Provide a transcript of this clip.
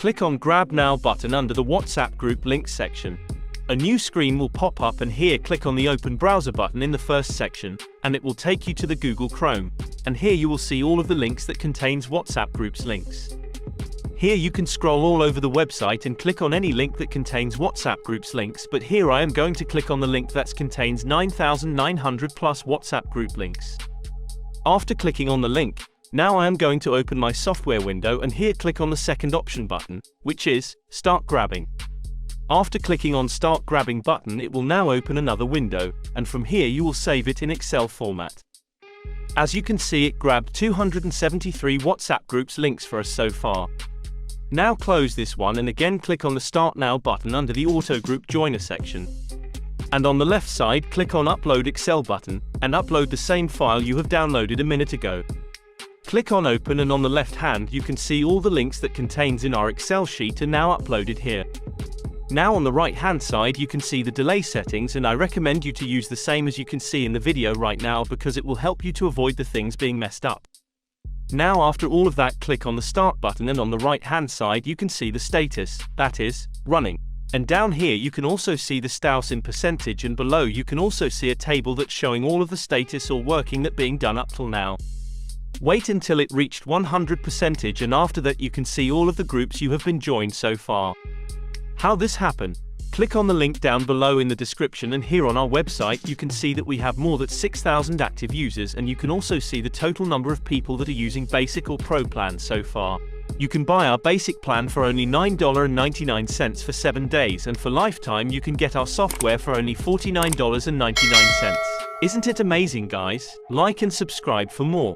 Click on Grab Now button under the WhatsApp group links section. A new screen will pop up, and here click on the Open Browser button in the first section, and it will take you to the Google Chrome. And here you will see all of the links that contains WhatsApp groups links. Here you can scroll all over the website and click on any link that contains WhatsApp groups links, but here I am going to click on the link that contains 9,900 plus WhatsApp group links. After clicking on the link, now I am going to open my software window, and here click on the second option button, which is Start Grabbing. After clicking on Start Grabbing button, it will now open another window, and from here you will save it in Excel format. As you can see, it grabbed 273 WhatsApp groups links for us so far. Now close this one and again click on the Start Now button under the Auto Group Joiner section. And on the left side, click on Upload Excel button, and upload the same file you have downloaded a minute ago. Click on Open, and on the left hand you can see all the links that contains in our Excel sheet are now uploaded here. Now on the right hand side you can see the delay settings, and I recommend you to use the same as you can see in the video right now, because it will help you to avoid the things being messed up. Now after all of that, click on the Start button, and on the right hand side you can see the status, that is, running. And down here you can also see the status in percentage, and below you can also see a table that's showing all of the status or working that being done up till now. Wait until it reached 100%, and after that you can see all of the groups you have been joined so far. How this happened? Click on the link down below in the description, and here on our website you can see that we have more than 6,000 active users, and you can also see the total number of people that are using Basic or Pro plans so far. You can buy our Basic plan for only $9.99 for 7 days, and for lifetime you can get our software for only $49.99. Isn't it amazing, guys? Like and subscribe for more.